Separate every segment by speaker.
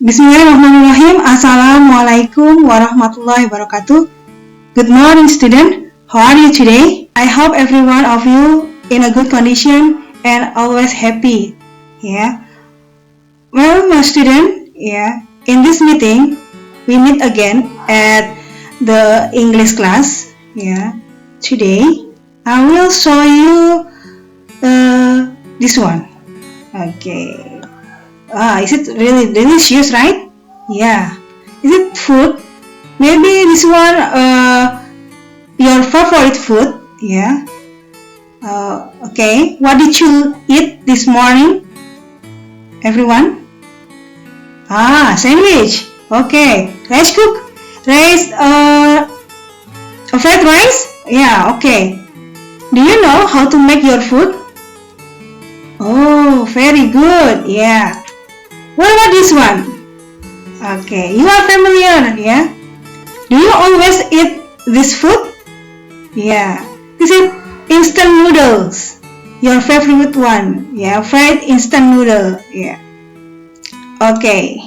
Speaker 1: Bismillahirrahmanirrahim. Assalamualaikum warahmatullahi wabarakatuh. Good morning, student. How are you today? I hope every one of you in a good condition and always happy. Yeah. Well, my student, in this meeting, we meet again at the English class. Today, I will show you this one. Okay. Is it really delicious, right? Yeah. Is it food? Maybe this one your favorite food. Yeah. Okay. What did you eat this morning, everyone? Sandwich. Okay. Rice cook. Rice. Fried rice. Yeah. Okay. Do you know how to make your food? Oh, very good. Yeah. What about this one? Okay, you are familiar, yeah? Do you always eat this food? Yeah. This is instant noodles. Your favorite one. Yeah, fried instant noodle. Yeah. Okay.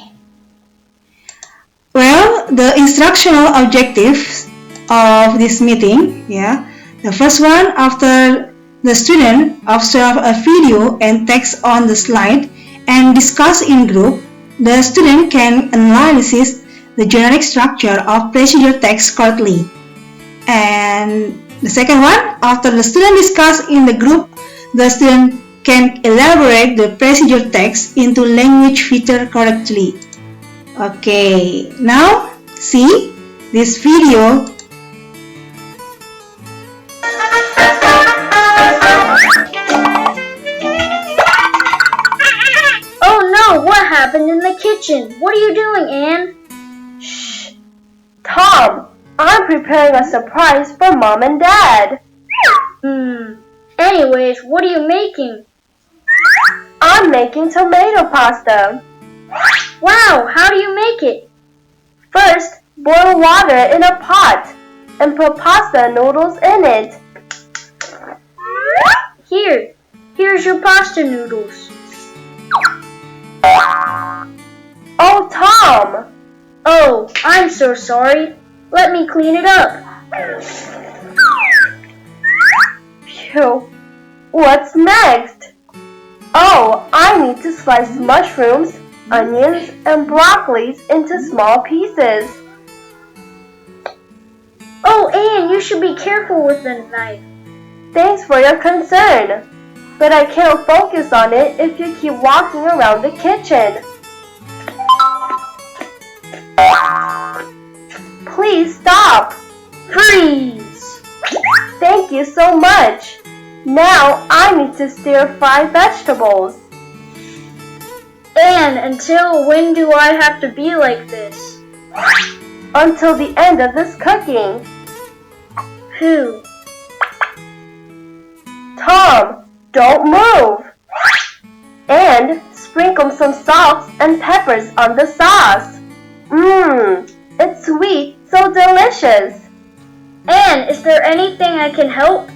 Speaker 1: Well, the instructional objectives of this meeting, the first one, after the student observe a video and text on the slide and discuss in group, the student can analyze the generic structure of procedure text correctly. And the second one, after the student discuss in the group, the student can elaborate the procedure text into language feature correctly. Okay, now see this video.
Speaker 2: What happened in the kitchen? What are you doing, Anne?
Speaker 3: Shh! Tom, I'm preparing a surprise for Mom and Dad.
Speaker 2: Anyways, what are you making?
Speaker 3: I'm making tomato pasta.
Speaker 2: Wow, how do you make it?
Speaker 3: First, boil water in a pot and put pasta noodles in it.
Speaker 2: Here's your pasta noodles.
Speaker 3: Oh, Tom!
Speaker 2: Oh, I'm so sorry. Let me clean it up.
Speaker 3: Phew. What's next? Oh, I need to slice mushrooms, onions, and broccolis into small pieces.
Speaker 2: Oh, Anne, you should be careful with the knife.
Speaker 3: Thanks for your concern. But I can't focus on it if you keep walking around the kitchen. Please stop.
Speaker 2: Freeze.
Speaker 3: Thank you so much. Now I need to stir-fry vegetables.
Speaker 2: And until when do I have to be like this?
Speaker 3: Until the end of this cooking.
Speaker 2: Who?
Speaker 3: Tom! Don't move! And sprinkle some salt and peppers on the sauce. It's sweet, so delicious.
Speaker 2: Anne, is there anything I can help?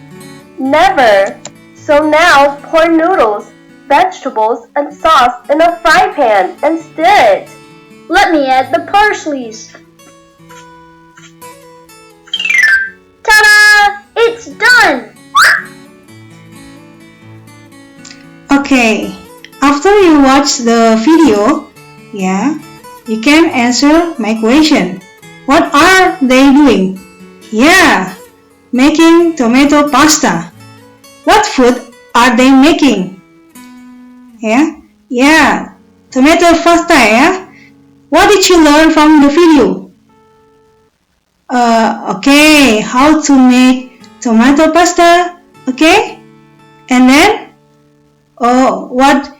Speaker 3: Never. So now pour noodles, vegetables, and sauce in a fry pan and stir it.
Speaker 2: Let me add the parsleys. Ta-da! It's done!
Speaker 1: Okay, after you watch the video, you can answer my question. What are they doing? Making tomato pasta. What food are they making? Tomato pasta, What did you learn from the video? Okay, how to make tomato pasta, okay? And then, what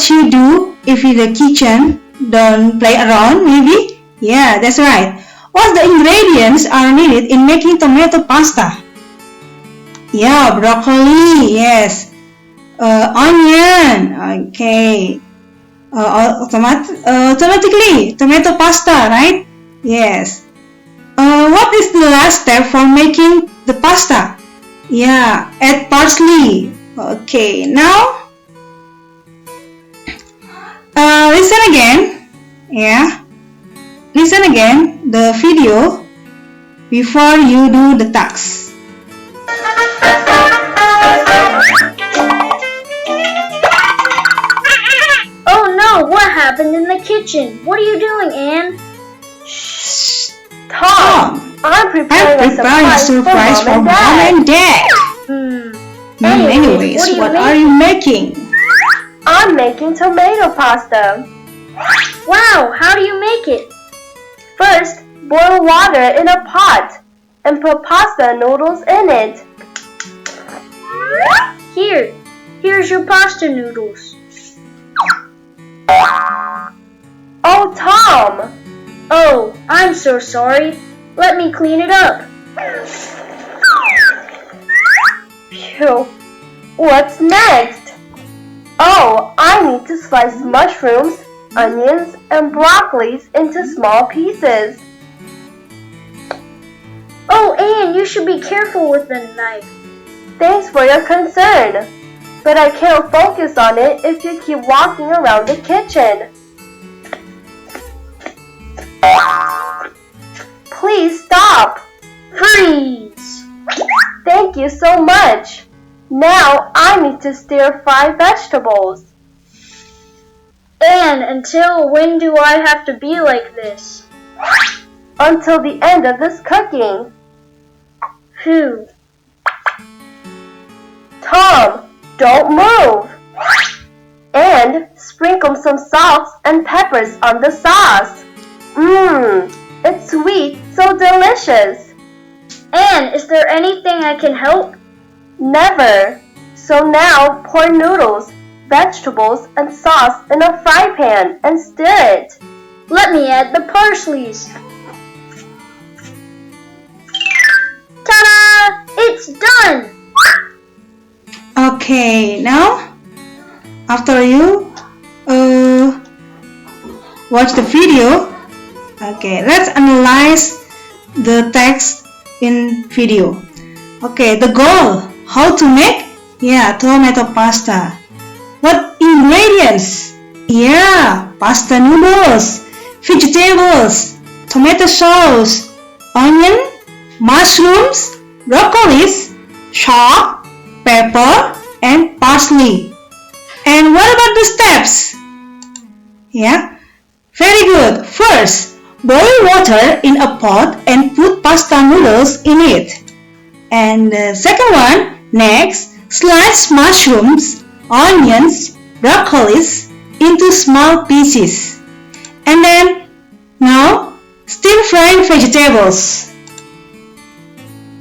Speaker 1: you do if in the kitchen don't play around, maybe? Yeah, that's right. What the ingredients are needed in making tomato pasta? Yeah, broccoli, yes. Onion, okay. Automatically, tomato pasta, right? Yes. What is the last step for making the pasta? Add parsley. Okay, now listen again. Yeah. Listen again the video before you do the task.
Speaker 2: Oh no, what happened in the kitchen? What are you doing, Anne?
Speaker 3: Shh! Tom, I'm preparing
Speaker 1: a surprise for Mom and Dad. Anyways, what are you making?
Speaker 3: I'm making tomato pasta.
Speaker 2: Wow, how do you make it?
Speaker 3: First, boil water in a pot and put pasta noodles in it.
Speaker 2: Here's your pasta noodles.
Speaker 3: Oh, Tom!
Speaker 2: Oh, I'm so sorry. Let me clean it up.
Speaker 3: Phew. What's next? Oh, I need to slice mushrooms, onions, and broccolis into small pieces.
Speaker 2: Oh, Anne, you should be careful with the knife.
Speaker 3: Thanks for your concern, but I can't focus on it if you keep walking around the kitchen. Please stop.
Speaker 2: Freeze!
Speaker 3: Thank you so much. Now I need to stir-fry vegetables.
Speaker 2: And until when do I have to be like this?
Speaker 3: Until the end of this cooking.
Speaker 2: Phew.
Speaker 3: Tom, don't move. And sprinkle some salt and peppers on the sauce. It's sweet, so delicious.
Speaker 2: Anne, is there anything I can help?
Speaker 3: Never. So now pour noodles, vegetables, and sauce in a fry pan and stir it.
Speaker 2: Let me add the parsleys. Ta-da! It's done!
Speaker 1: Okay, now after you watch the video, okay, let's analyze the text in video. Okay, the goal, how to make? Yeah, tomato pasta. What ingredients? Yeah, pasta noodles, vegetables, tomato sauce, onion, mushrooms, broccolis, salt, pepper, and parsley. And what about the steps? Yeah, very good. First, boil water in a pot and put pasta noodles in it. And the second one, next, slice mushrooms, onions, broccolis into small pieces. And then, now, stir fry vegetables.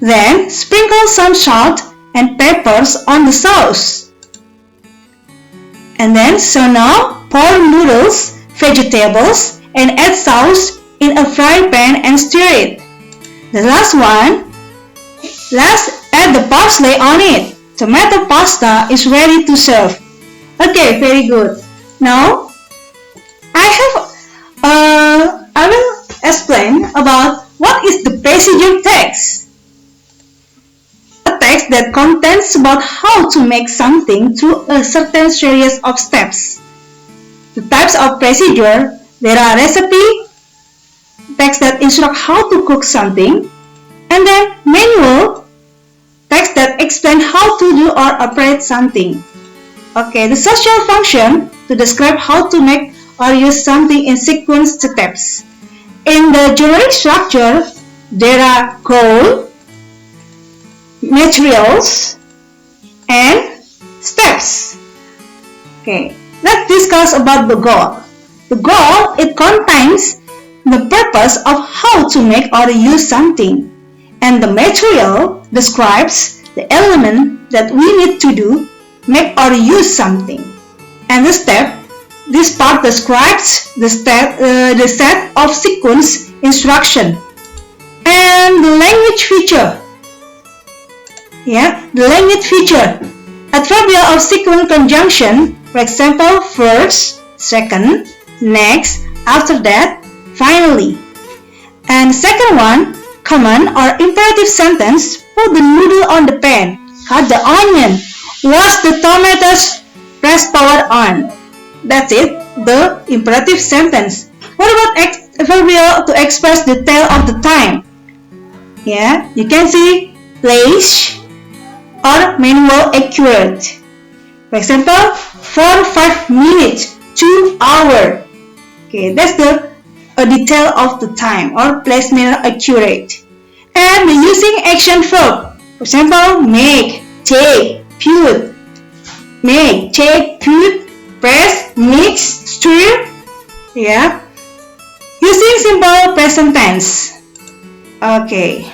Speaker 1: Then, sprinkle some salt and peppers on the sauce. And then, so now, pour noodles, vegetables, and add sauce in a fry pan and stir it. The last one, let's add the parsley on it. Tomato pasta is ready to serve. Okay, very good. Now, I will explain about what is the procedure text. A text that contains about how to make something through a certain series of steps. The types of procedure, there are recipe, text that instruct how to cook something, and then manual, text that explain how to do or operate something. Okay, the social function to describe how to make or use something in sequence steps. In the generic structure, there are goal, materials, and steps. Okay, let's discuss about the goal. The goal, it contains the purpose of how to make or use something, and the material describes the element that we need to do, make or use something. And the step, this part describes the set of sequence instruction. And the language feature. Yeah, the language feature, adverbial of sequence conjunction, for example, first, second, next, after that, finally. And second one, command or imperative sentence, put the noodle on the pan, cut the onion, wash the tomatoes, press power on. That's it, the imperative sentence. What about adverbial to express the tale of the time? Yeah, you can see place or manual accurate. For example, 4-5 minutes, 2 hours. Okay, that's the detail of the time or place manual accurate. And using action verb. For example, make, take, put. Make, take, put, press, mix, stir. Yeah. Using simple present tense. Okay.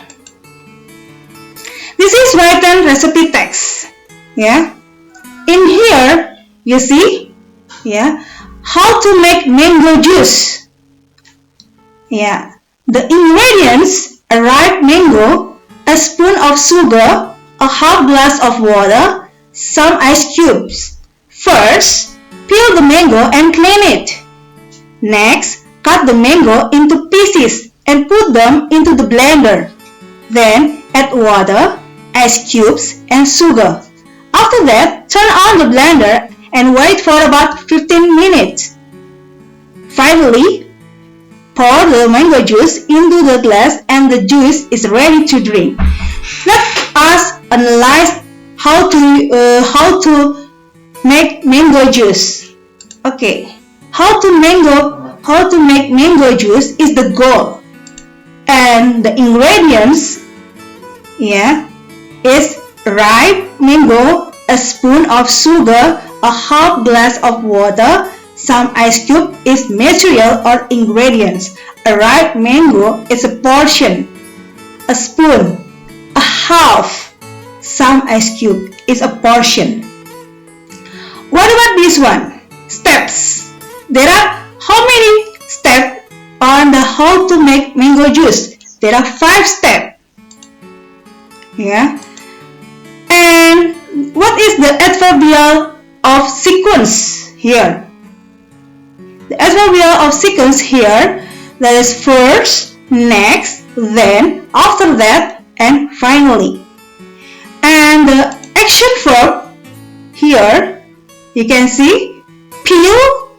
Speaker 1: This is written recipe text. Yeah. In here, you see, yeah, how to make mango juice. Yeah. The ingredients: a ripe mango, a spoon of sugar, a half glass of water, some ice cubes. First, peel the mango and clean it. Next, cut the mango into pieces and put them into the blender. Then, add water, ice cubes, and sugar. After that, turn on the blender and wait for about 15 minutes. Finally, pour the mango juice into the glass and the juice is ready to drink. Let us analyze how to make mango juice. Okay, how to make mango juice is the goal. And the ingredients, yeah, is ripe mango, a spoon of sugar, a half glass of water, some ice cube is material or ingredients. A ripe mango is a portion. A spoon, a half, some ice cube is a portion. What about this one? Steps. There are how many steps on the how to make mango juice? There are 5 steps. Yeah. And what is the adverbial of sequence here? The adverbial of sequence here, that is first, next, then, after that, and finally. And the action verb here, you can see peel,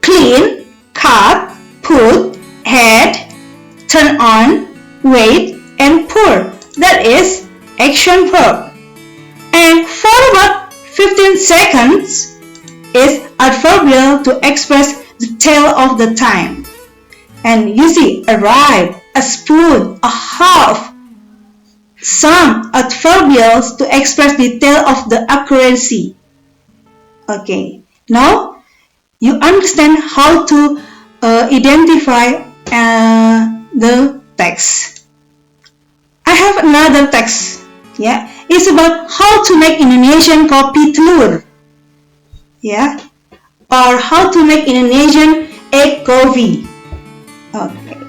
Speaker 1: clean, cut, put, add, turn on, wait, and pour. That is action verb. And for about 15 seconds is adverbial to express the tale of the time. And you see a ripe, a spoon, a half. Some adverbials to express the tale of the accuracy. Okay, now you understand how to identify the text. I have another text. Yeah, it's about how to make Indonesian kopi telur. Yeah, or how to make Indonesian egg coffee. Okay,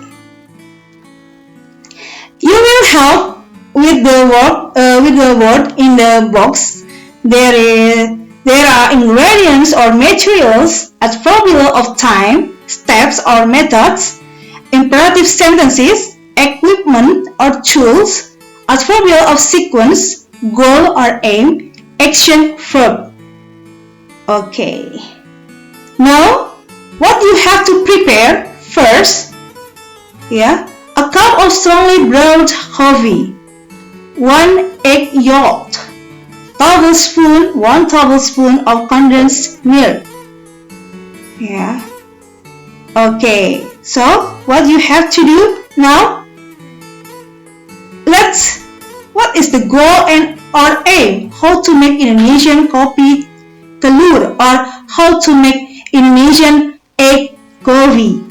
Speaker 1: you will help with the word in the box. There are ingredients or materials, adverbial of time, steps or methods, imperative sentences, equipment or tools, adverbial of sequence, goal or aim, action verb. Okay. Now, what you have to prepare first? Yeah, a cup of strongly brewed coffee, 1 egg yolk, 1 tablespoon of condensed milk. Yeah. Okay. So, what you have to do now? What is the goal and or aim? How to make Indonesian kopi telur or how to make Indonesian egg coffee.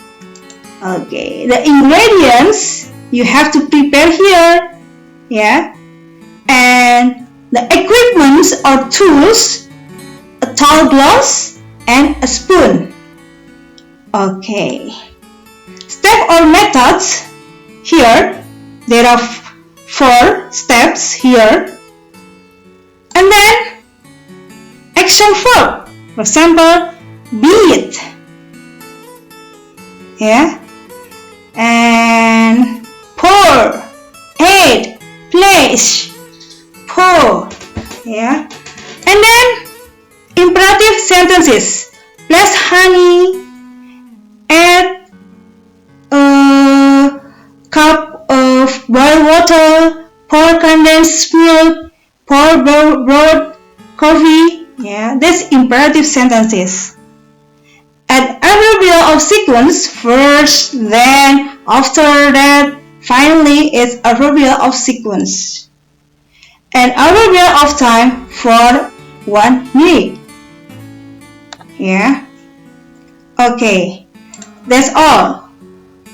Speaker 1: Okay, the ingredients you have to prepare here. Yeah. And the equipments or tools, a tall glass and a spoon. Okay. Step or methods here. There are 4 steps here. And then action verb. For example, beat. Yeah. And pour, add, place, pour. Yeah. And then imperative sentences. Place honey, add boil water, pour condensed milk, pour broad coffee. Yeah, that's imperative sentences. Add adverbial of sequence first, then after that, finally it's adverbial of sequence. And adverbial of time for 1 minute. Yeah. Okay. That's all.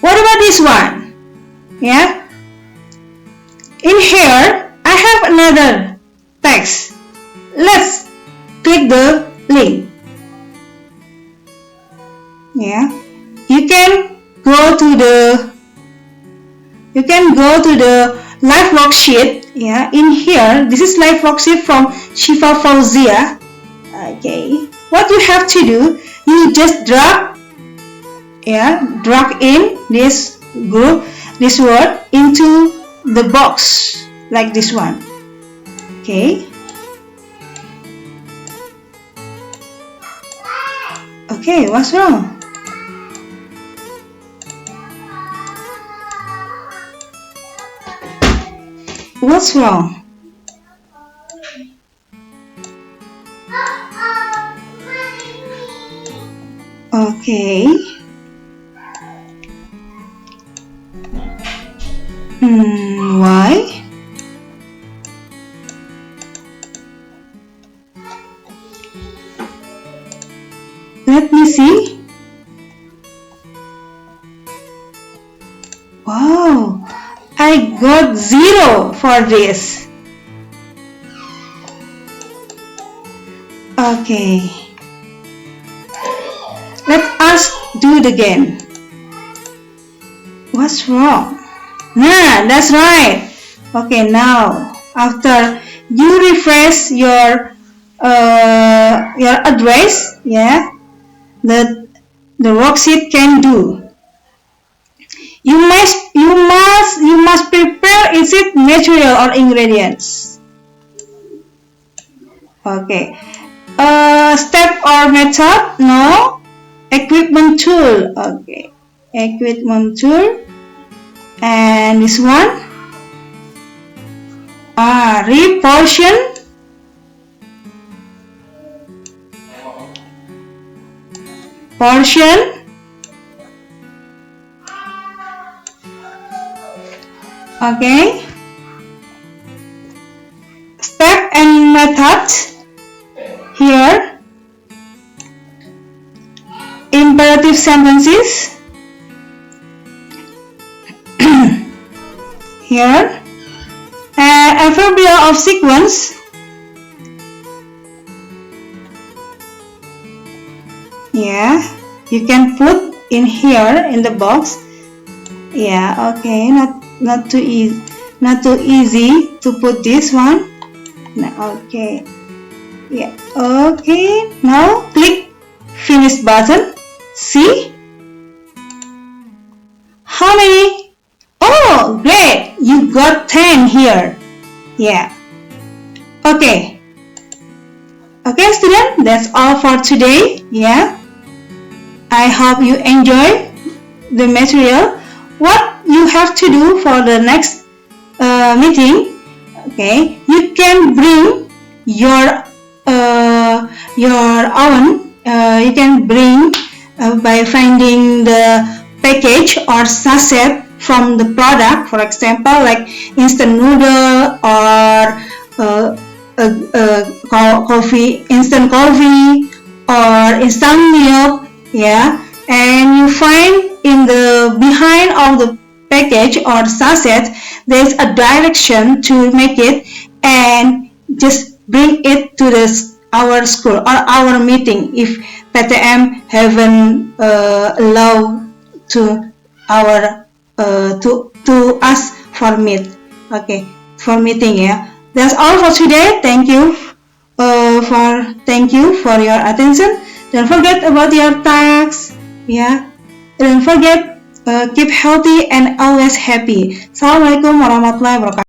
Speaker 1: What about this one? Yeah. In here, I have another text. Let's click the link. Yeah. You can go to the live worksheet. Yeah. In here, this is live worksheet from Shifa Fauzia. Okay. What you have to do, you just drag in this word into the box like this one. Okay. Okay, what's wrong? What's wrong? Okay. Why? Let me see. Wow, I got 0 for this. Okay. Let us do it again. What's wrong? Nah, that's right. Okay, now after you refresh your address, yeah, the worksheet can do. You must prepare its material or ingredients. Okay. Step or method? No. Equipment tool. Okay. Equipment tool. And this one. Reportion. Portion. Okay. Step and method. Here. Imperative sentences. Here. Adverbial of sequence. Yeah, you can put in here in the box. Yeah, okay, not too easy to put this one. Okay. Yeah, okay. Now click finish button. See? How many? Oh, great! You got 10 here. Yeah. Okay. Okay, student, that's all for today. Yeah. I hope you enjoy the material. What you have to do for the next meeting? Okay, you can bring your own. You can bring by finding the package or sachet from the product. For example, like instant noodle or instant coffee or instant milk. Yeah, and you find in the behind of the package or sachet there's a direction to make it, and just bring it to our school or our meeting if PTM haven't allowed to our to us for meet. Okay, for meeting. Yeah, that's all for today. Thank you for your attention. Don't forget about your tasks. Yeah, don't forget, keep healthy and always happy. Assalamualaikum warahmatullahi wabarakatuh.